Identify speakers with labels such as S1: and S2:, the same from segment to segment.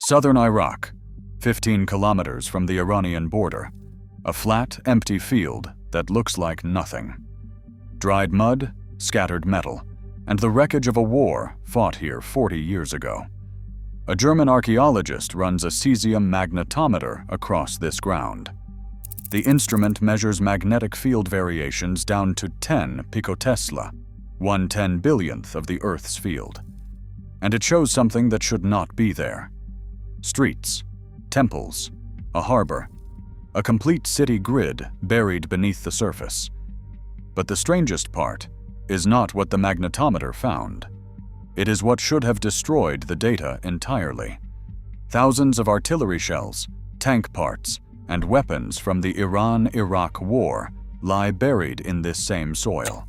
S1: Southern Iraq, 15 kilometers from the Iranian border. A flat, empty field that looks like nothing. Dried mud, scattered metal, and the wreckage of a war fought here 40 years ago. A German archaeologist runs a caesium magnetometer across this ground. The instrument measures magnetic field variations down to 10 picotesla, 1/10,000,000th of the Earth's field. And it shows something that should not be there. Streets, temples, a harbor, a complete city grid buried beneath the surface. But the strangest part is not what the magnetometer found. It is what should have destroyed the data entirely. Thousands of artillery shells, tank parts, and weapons from the Iran-Iraq war lie buried in this same soil.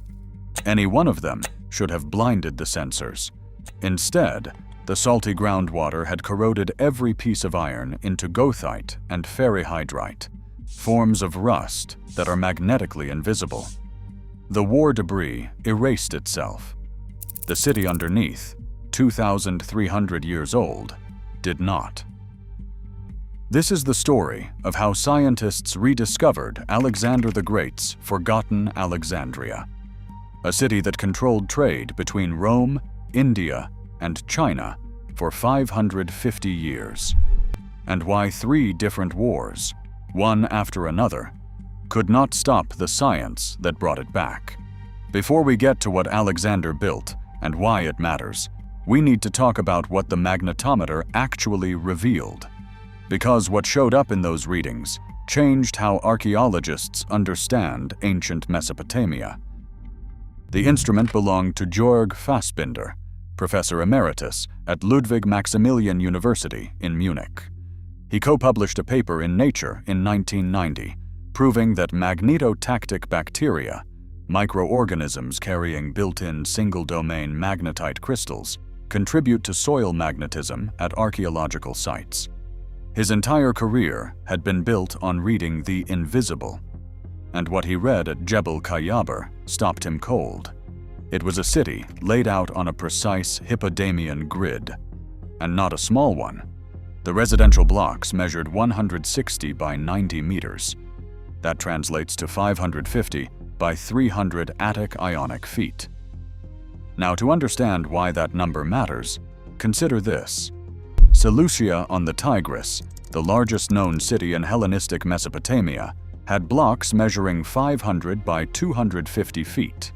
S1: Any one of them should have blinded the sensors. Instead, the salty groundwater had corroded every piece of iron into goethite and ferrihydrite, forms of rust that are magnetically invisible. The war debris erased itself. The city underneath, 2,300 years old, did not. This is the story of how scientists rediscovered Alexander the Great's forgotten Alexandria, a city that controlled trade between Rome, India, and China for 550 years, and why 3 different wars, one after another, could not stop the science that brought it back. Before we get to what Alexander built and why it matters, we need to talk about what the magnetometer actually revealed, because what showed up in those readings changed how archaeologists understand ancient Mesopotamia. The instrument belonged to Georg Fassbinder, Professor Emeritus at Ludwig Maximilian University in Munich. He co-published a paper in Nature in 1990, proving that magnetotactic bacteria, microorganisms carrying built-in single-domain magnetite crystals, contribute to soil magnetism at archaeological sites. His entire career had been built on reading the invisible, and what he read at Jebel Kayaber stopped him cold. It was a city laid out on a precise Hippodamian grid, and not a small one. The residential blocks measured 160 by 90 meters. That translates to 550 by 300 Attic Ionic feet. Now, to understand why that number matters, consider this. Seleucia on the Tigris, the largest known city in Hellenistic Mesopotamia, had blocks measuring 500 by 250 feet.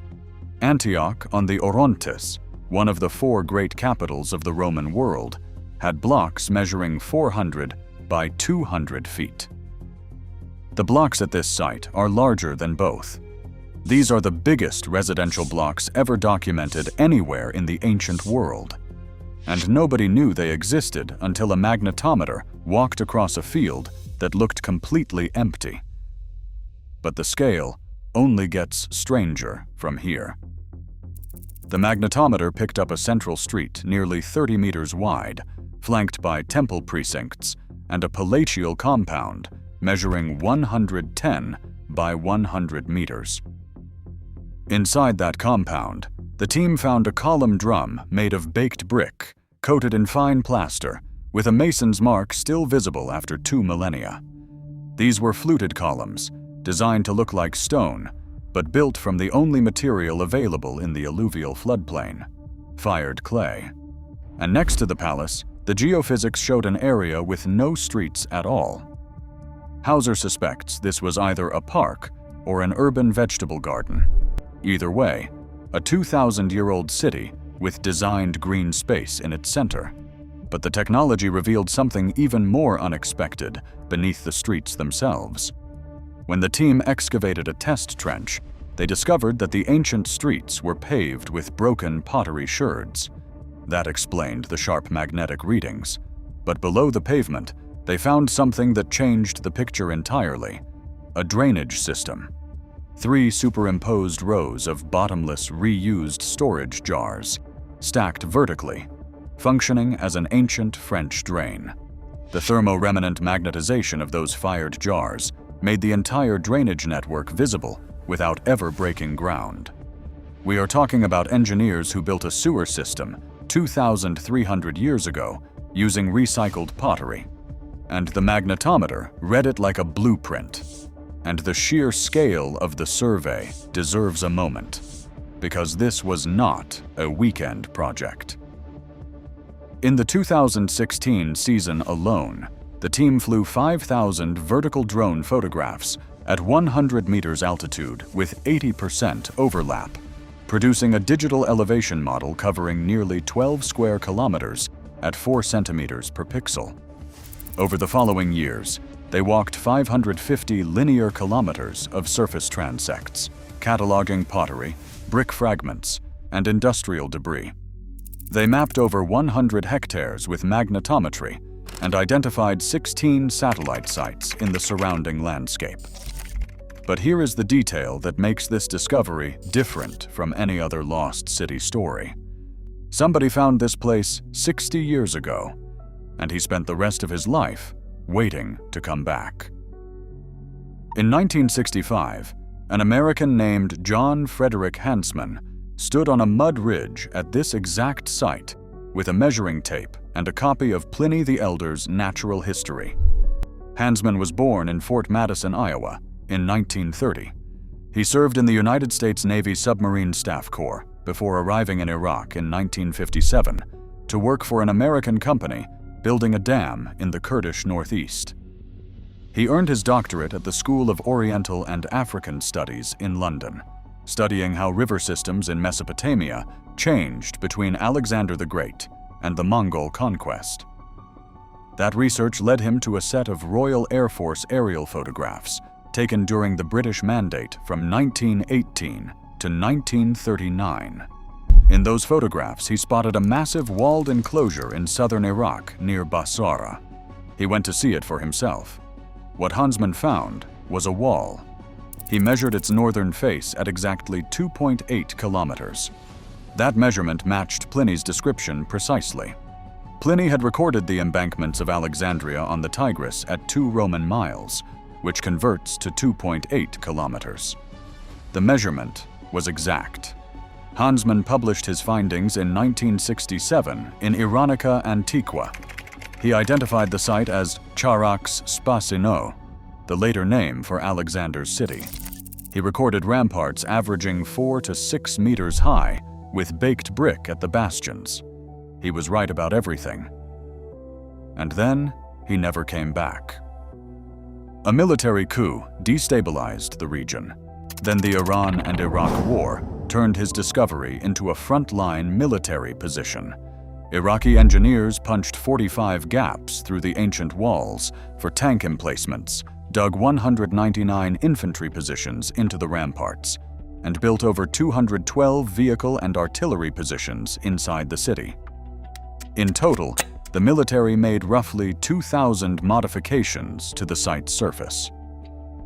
S1: Antioch on the Orontes, one of the 4 great capitals of the Roman world, had blocks measuring 400 by 200 feet. The blocks at this site are larger than both. These are the biggest residential blocks ever documented anywhere in the ancient world. And nobody knew they existed until a magnetometer walked across a field that looked completely empty. But the scale only gets stranger from here. The magnetometer picked up a central street nearly 30 meters wide, flanked by temple precincts and a palatial compound measuring 110 by 100 meters. Inside that compound, the team found a column drum made of baked brick, coated in fine plaster, with a mason's mark still visible after 2 millennia. These were fluted columns, designed to look like stone, but built from the only material available in the alluvial floodplain, fired clay. And next to the palace, the geophysics showed an area with no streets at all. Hauser suspects this was either a park or an urban vegetable garden. Either way, a 2,000-year-old city with designed green space in its center. But the technology revealed something even more unexpected beneath the streets themselves. When the team excavated a test trench, they discovered that the ancient streets were paved with broken pottery sherds. That explained the sharp magnetic readings. But below the pavement, they found something that changed the picture entirely: a drainage system. 3 superimposed rows of bottomless, reused storage jars, stacked vertically, functioning as an ancient French drain. The thermoremnant magnetization of those fired jars made the entire drainage network visible without ever breaking ground. We are talking about engineers who built a sewer system 2,300 years ago using recycled pottery. And the magnetometer read it like a blueprint. And the sheer scale of the survey deserves a moment, because this was not a weekend project. In the 2016 season alone, the team flew 5,000 vertical drone photographs at 100 meters altitude with 80% overlap, producing a digital elevation model covering nearly 12 square kilometers at 4 centimeters per pixel. Over the following years, they walked 550 linear kilometers of surface transects, cataloging pottery, brick fragments, and industrial debris. They mapped over 100 hectares with magnetometry and identified 16 satellite sites in the surrounding landscape. But here is the detail that makes this discovery different from any other lost city story. Somebody found this place 60 years ago, and he spent the rest of his life waiting to come back. In 1965, an American named John Frederick Hansman stood on a mud ridge at this exact site with a measuring tape and a copy of Pliny the Elder's Natural History. Hansman was born in Fort Madison, Iowa, in 1930. He served in the United States Navy Submarine Staff Corps before arriving in Iraq in 1957 to work for an American company building a dam in the Kurdish Northeast. He earned his doctorate at the School of Oriental and African Studies in London, studying how river systems in Mesopotamia changed between Alexander the Great and the Mongol conquest. That research led him to a set of Royal Air Force aerial photographs taken during the British Mandate from 1918 to 1939. In those photographs, he spotted a massive walled enclosure in southern Iraq near Basra. He went to see it for himself. What Hansman found was a wall. He measured its northern face at exactly 2.8 kilometers. That measurement matched Pliny's description precisely. Pliny had recorded the embankments of Alexandria on the Tigris at 2 Roman miles, which converts to 2.8 kilometers. The measurement was exact. Hansman published his findings in 1967 in Iranica Antiqua. He identified the site as Charax Spasinou, the later name for Alexander's city. He recorded ramparts averaging 4 to 6 meters high with baked brick at the bastions. He was right about everything. And then he never came back. A military coup destabilized the region. Then the Iran and Iraq War turned his discovery into a frontline military position. Iraqi engineers punched 45 gaps through the ancient walls for tank emplacements, dug 199 infantry positions into the ramparts, and built over 212 vehicle and artillery positions inside the city. In total, the military made roughly 2,000 modifications to the site's surface.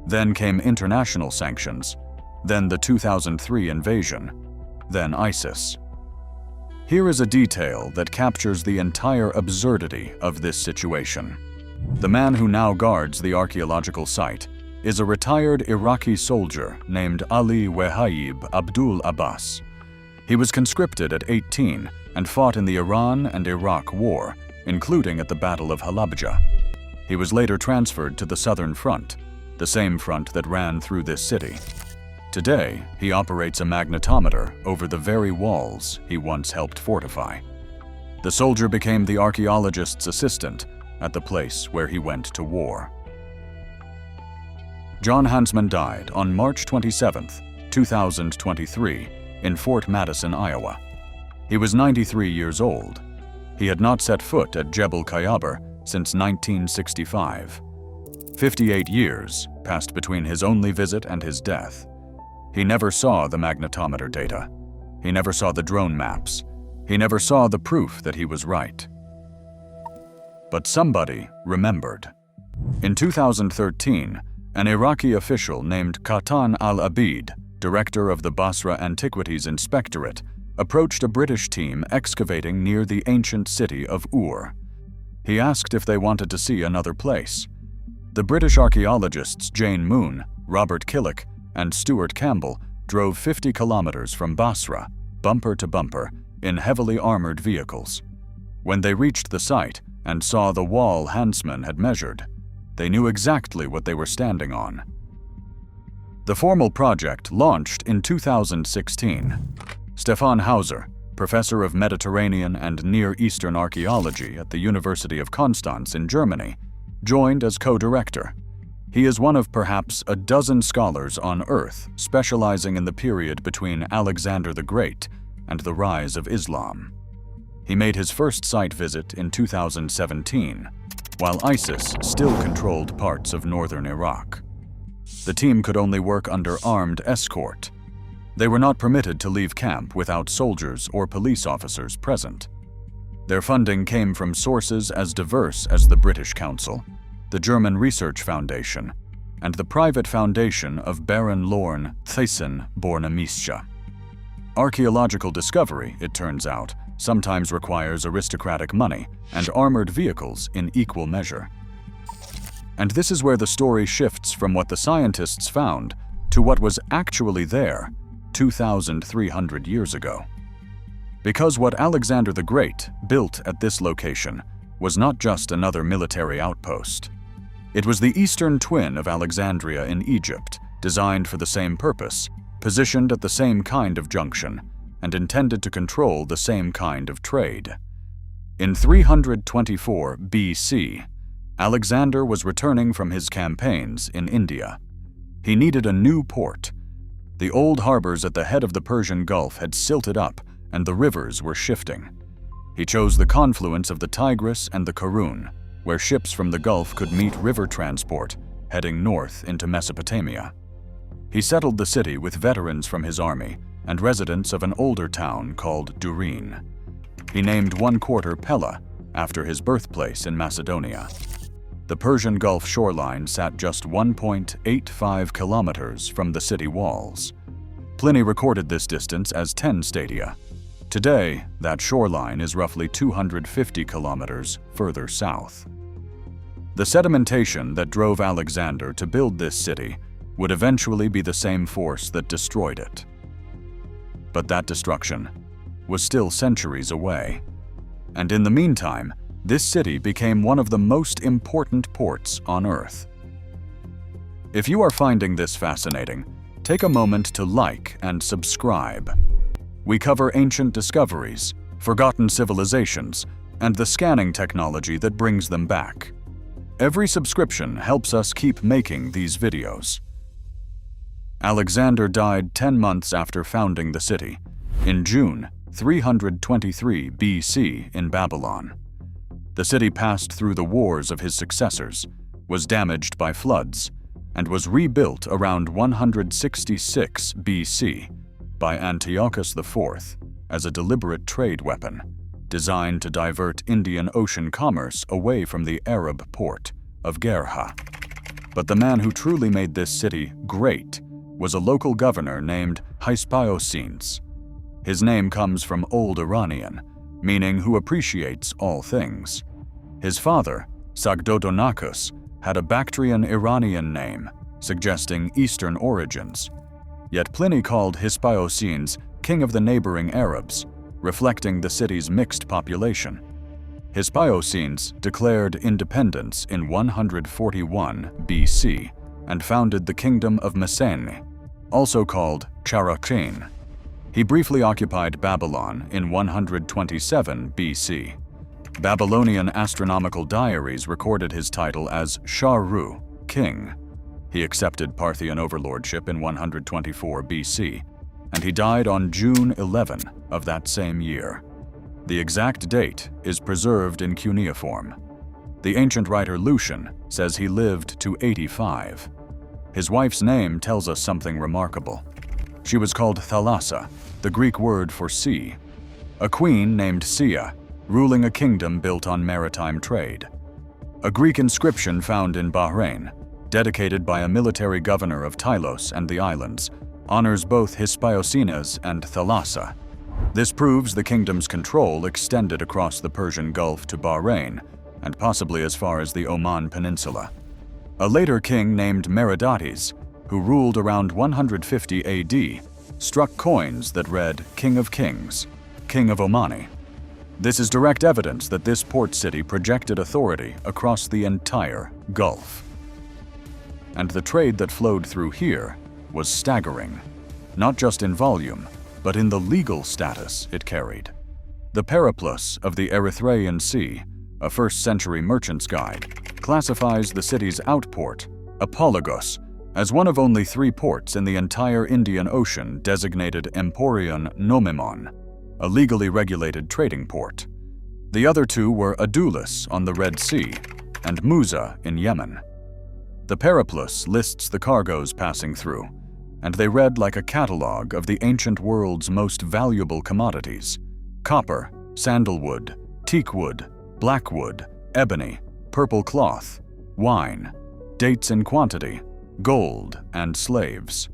S1: Then came international sanctions, then the 2003 invasion, then ISIS. Here is a detail that captures the entire absurdity of this situation. The man who now guards the archaeological site is a retired Iraqi soldier named Ali Wahayib Abdul Abbas. He was conscripted at 18 and fought in the Iran and Iraq War, including at the Battle of Halabja. He was later transferred to the Southern Front, the same front that ran through this city. Today, he operates a magnetometer over the very walls he once helped fortify. The soldier became the archaeologist's assistant at the place where he went to war. John Hansman died on March 27, 2023, in Fort Madison, Iowa. He was 93 years old. He had not set foot at Jebel Kayaber since 1965. 58 years passed between his only visit and his death. He never saw the magnetometer data. He never saw the drone maps. He never saw the proof that he was right. But somebody remembered. In 2013, an Iraqi official named Qatan al-Abid, director of the Basra Antiquities Inspectorate, approached a British team excavating near the ancient city of Ur. He asked if they wanted to see another place. The British archaeologists Jane Moon, Robert Killick, and Stuart Campbell drove 50 kilometers from Basra, bumper to bumper, in heavily armored vehicles. When they reached the site, and saw the wall Hansman had measured, they knew exactly what they were standing on. The formal project launched in 2016. Stefan Hauser, professor of Mediterranean and Near Eastern archaeology at the University of Konstanz in Germany, joined as co-director. He is one of perhaps a dozen scholars on Earth specializing in the period between Alexander the Great and the rise of Islam. He made his first site visit in 2017, while ISIS still controlled parts of northern Iraq. The team could only work under armed escort. They were not permitted to leave camp without soldiers or police officers present. Their funding came from sources as diverse as the British Council, the German Research Foundation, and the private foundation of Baron Lorne Thyssen Bornemischa. Archaeological discovery, it turns out, sometimes requires aristocratic money and armored vehicles in equal measure. And this is where the story shifts from what the scientists found to what was actually there 2,300 years ago. Because what Alexander the Great built at this location was not just another military outpost. It was the eastern twin of Alexandria in Egypt, designed for the same purpose, positioned at the same kind of junction, and intended to control the same kind of trade. In 324 BC, Alexander was returning from his campaigns in India. He needed a new port. The old harbors at the head of the Persian Gulf had silted up, and the rivers were shifting. He chose the confluence of the Tigris and the Karun, where ships from the Gulf could meet river transport, heading north into Mesopotamia. He settled the city with veterans from his army and residents of an older town called Durin. He named one quarter Pella, after his birthplace in Macedonia. The Persian Gulf shoreline sat just 1.85 kilometers from the city walls. Pliny recorded this distance as 10 stadia. Today, that shoreline is roughly 250 kilometers further south. The sedimentation that drove Alexander to build this city would eventually be the same force that destroyed it. But that destruction was still centuries away. And in the meantime, this city became one of the most important ports on Earth. If you are finding this fascinating, take a moment to like and subscribe. We cover ancient discoveries, forgotten civilizations, and the scanning technology that brings them back. Every subscription helps us keep making these videos. Alexander died 10 months after founding the city, in June 323 BC in Babylon. The city passed through the wars of his successors, was damaged by floods, and was rebuilt around 166 BC by Antiochus IV as a deliberate trade weapon, designed to divert Indian Ocean commerce away from the Arab port of Gerha. But the man who truly made this city great was a local governor named Hyspaiosines. His name comes from Old Iranian, meaning who appreciates all things. His father, Sagdodonacus, had a Bactrian Iranian name, suggesting Eastern origins. Yet Pliny called Hyspaiosines king of the neighboring Arabs, reflecting the city's mixed population. Hyspaiosines declared independence in 141 BC and founded the kingdom of Mycenae, also called Charax. He briefly occupied Babylon in 127 BC. Babylonian astronomical diaries recorded his title as Shah-Ru, king. He accepted Parthian overlordship in 124 BC, and he died on June 11 of that same year. The exact date is preserved in cuneiform. The ancient writer Lucian says he lived to 85. His wife's name tells us something remarkable. She was called Thalassa, the Greek word for sea, a queen named Sia, ruling a kingdom built on maritime trade. A Greek inscription found in Bahrain, dedicated by a military governor of Tylos and the islands, honors both Hyspaiosines and Thalassa. This proves the kingdom's control extended across the Persian Gulf to Bahrain, and possibly as far as the Oman Peninsula. A later king named Meredates, who ruled around 150 AD, struck coins that read King of Kings, King of Omani. This is direct evidence that this port city projected authority across the entire Gulf. And the trade that flowed through here was staggering, not just in volume, but in the legal status it carried. The Periplus of the Erythraean Sea, a 1st century merchant's guide, classifies the city's outport, Apologos, as one of only 3 ports in the entire Indian Ocean designated Emporion Nomimon, a legally regulated trading port. The other 2 were Adulis on the Red Sea and Musa in Yemen. The Periplus lists the cargoes passing through, and they read like a catalog of the ancient world's most valuable commodities: copper, sandalwood, teakwood, blackwood, ebony, purple cloth, wine, dates in quantity, gold, and slaves.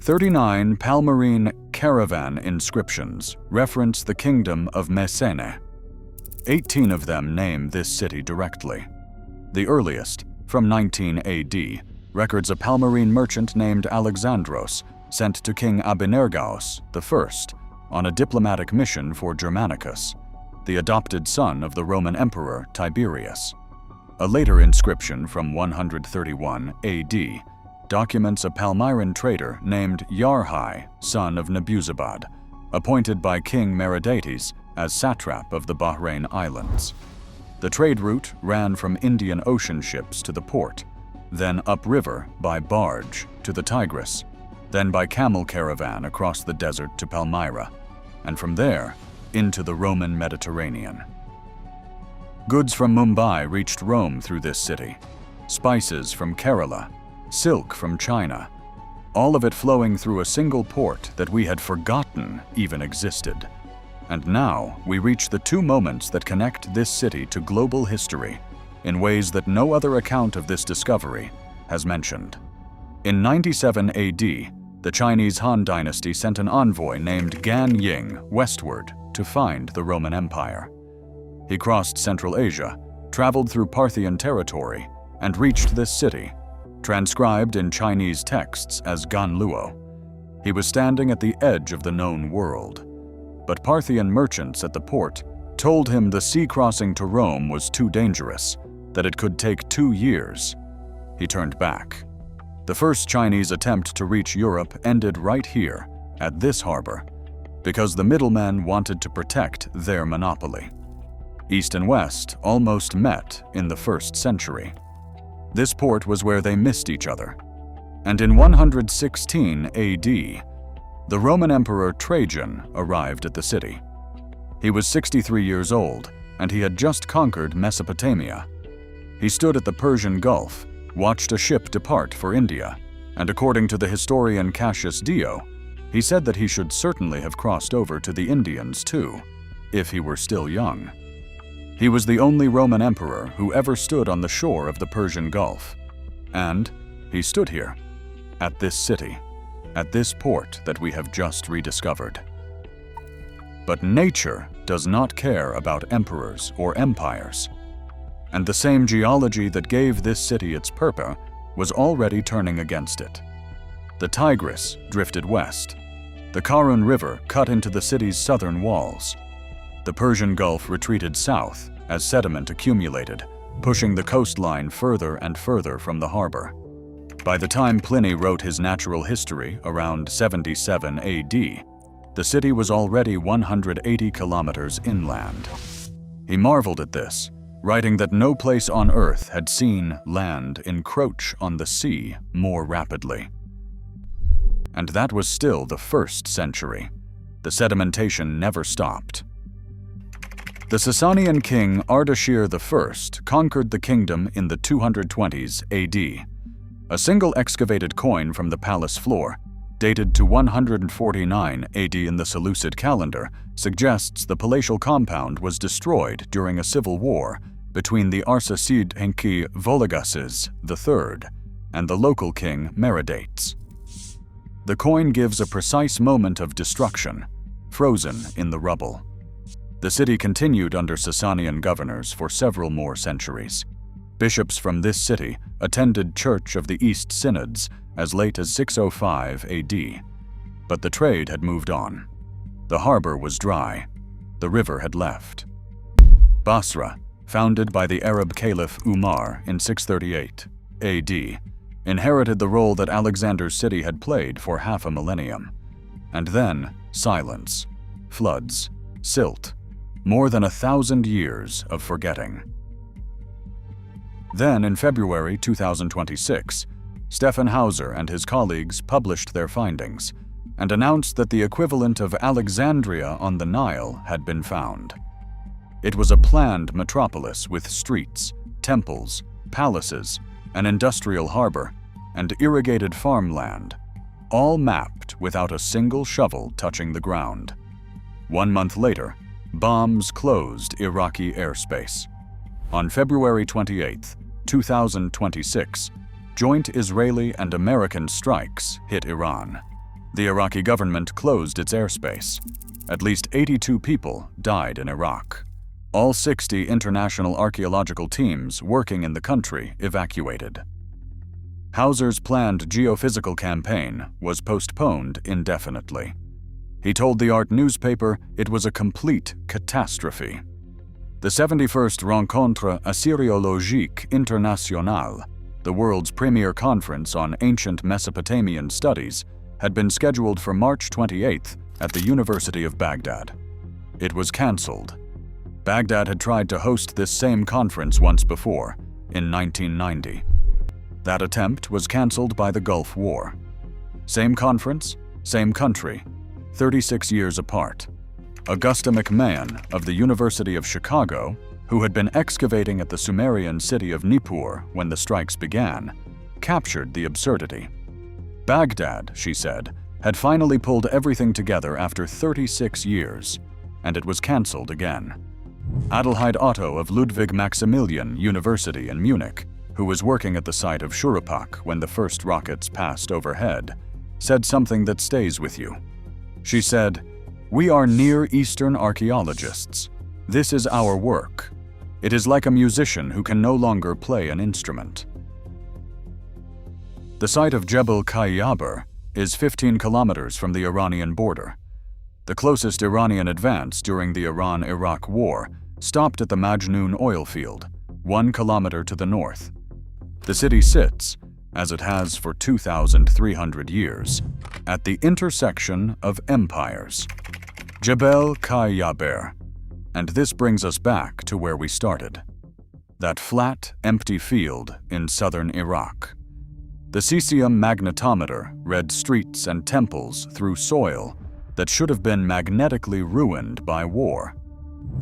S1: 39 Palmyrene caravan inscriptions reference the kingdom of Mesene. 18 of them name this city directly. The earliest, from 19 AD, records a Palmyrene merchant named Alexandros sent to King Abinergaos I on a diplomatic mission for Germanicus, the adopted son of the Roman Emperor Tiberius. A later inscription from 131 AD documents a Palmyran trader named Yarhai, son of Nebuzabad, appointed by King Meredates as satrap of the Bahrain Islands. The trade route ran from Indian Ocean ships to the port, then upriver by barge to the Tigris, then by camel caravan across the desert to Palmyra, and from there into the Roman Mediterranean. Goods from Mumbai reached Rome through this city, spices from Kerala, silk from China, all of it flowing through a single port that we had forgotten even existed. And now we reach the 2 moments that connect this city to global history in ways that no other account of this discovery has mentioned. In 97 AD, the Chinese Han Dynasty sent an envoy named Gan Ying westward to find the Roman Empire. He crossed Central Asia, traveled through Parthian territory, and reached this city, transcribed in Chinese texts as Ganluo. He was standing at the edge of the known world. But Parthian merchants at the port told him the sea crossing to Rome was too dangerous, that it could take 2 years. He turned back. The first Chinese attempt to reach Europe ended right here, at this harbor, because the middlemen wanted to protect their monopoly. East and West almost met in the 1st century. This port was where they missed each other. And in 116 AD, the Roman Emperor Trajan arrived at the city. He was 63 years old, and he had just conquered Mesopotamia. He stood at the Persian Gulf, watched a ship depart for India, and according to the historian Cassius Dio, he said that he should certainly have crossed over to the Indians too, if he were still young. He was the only Roman emperor who ever stood on the shore of the Persian Gulf. And he stood here, at this city, at this port that we have just rediscovered. But nature does not care about emperors or empires. And the same geology that gave this city its purpose was already turning against it. The Tigris drifted west. The Karun River cut into the city's southern walls. The Persian Gulf retreated south as sediment accumulated, pushing the coastline further and further from the harbor. By the time Pliny wrote his natural history around 77 AD, the city was already 180 kilometers inland. He marveled at this, writing that no place on Earth had seen land encroach on the sea more rapidly. And that was still the 1st century. The sedimentation never stopped. The Sasanian king Ardashir I conquered the kingdom in the 220s AD. A single excavated coin from the palace floor, dated to 149 AD in the Seleucid calendar, suggests the palatial compound was destroyed during a civil war between the Arsacid Enki Vologases III and the local king Meredates. The coin gives a precise moment of destruction, frozen in the rubble. The city continued under Sasanian governors for several more centuries. Bishops from this city attended Church of the East Synods as late as 605 AD. But the trade had moved on. The harbor was dry. the river had left. Basra, founded by the Arab Caliph Umar in 638 AD, inherited the role that Alexander's city had played for half a millennium. And then, silence, floods, silt, more than 1,000 years of forgetting. Then, in February 2026, Stefan Hauser and his colleagues published their findings and announced that the equivalent of Alexandria on the Nile had been found. It was a planned metropolis with streets, temples, palaces, an industrial harbor, and irrigated farmland, all mapped without a single shovel touching the ground. 1 month later, bombs closed Iraqi airspace. On February 28, 2026, joint Israeli and American strikes hit Iran. The Iraqi government closed its airspace. At least 82 people died in Iraq. All 60 international archaeological teams working in the country evacuated. Hauser's planned geophysical campaign was postponed indefinitely. He told the art newspaper it was a complete catastrophe. The 71st Rencontre Assyriologique Internationale, the world's premier conference on ancient Mesopotamian studies, had been scheduled for March 28th at the University of Baghdad. It was cancelled. Baghdad had tried to host this same conference once before, in 1990. That attempt was cancelled by the Gulf War. Same conference, same country, 36 years apart. Augusta McMahon of the University of Chicago, who had been excavating at the Sumerian city of Nippur when the strikes began, captured the absurdity. Baghdad, she said, had finally pulled everything together after 36 years, and it was cancelled again. Adelheid Otto of Ludwig Maximilian University in Munich, who was working at the site of Charax when the first rockets passed overhead, said something that stays with you. She said, "We are Near Eastern archaeologists. This is our work. It is like a musician who can no longer play an instrument." The site of Jebel Kayyaber is 15 kilometers from the Iranian border. The closest Iranian advance during the Iran-Iraq War stopped at the Majnoon oil field, 1 kilometer to the north. The city sits, as it has for 2,300 years, at the intersection of empires. Jebel Kayyaber. And this brings us back to where we started. That flat, empty field in southern Iraq. The caesium magnetometer read streets and temples through soil that should have been magnetically ruined by war.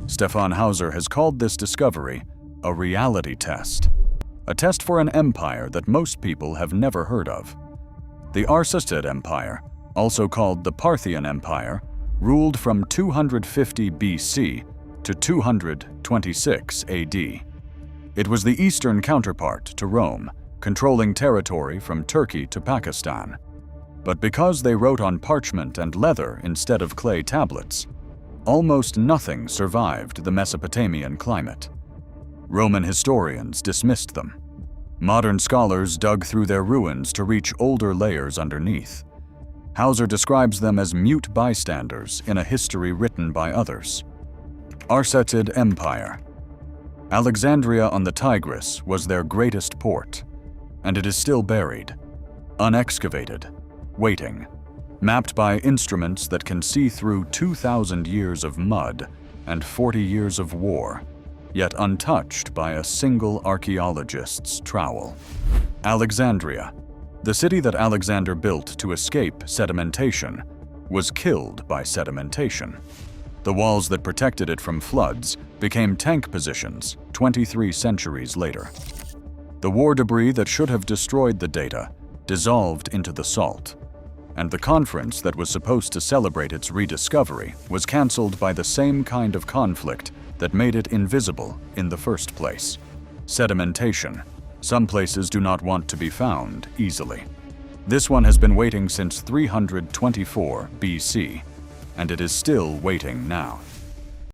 S1: Stefan Hauser has called this discovery a reality test, a test for an empire that most people have never heard of. The Arsacid Empire, also called the Parthian Empire, ruled from 250 BC to 226 AD. It was the eastern counterpart to Rome, controlling territory from Turkey to Pakistan. But because they wrote on parchment and leather instead of clay tablets, almost nothing survived the Mesopotamian climate. Roman historians dismissed them. Modern scholars dug through their ruins to reach older layers underneath. Hauser describes them as mute bystanders in a history written by others. Arsacid Empire. Alexandria on the Tigris was their greatest port, and it is still buried, unexcavated, waiting, mapped by instruments that can see through 2,000 years of mud and 40 years of war, yet untouched by a single archaeologist's trowel. Alexandria, the city that Alexander built to escape sedimentation, was killed by sedimentation. The walls that protected it from floods became tank positions 23 centuries later. The war debris that should have destroyed the data dissolved into the salt, and the conference that was supposed to celebrate its rediscovery was cancelled by the same kind of conflict that made it invisible in the first place: sedimentation. Some places do not want to be found easily. This one has been waiting since 324 BC, and it is still waiting now.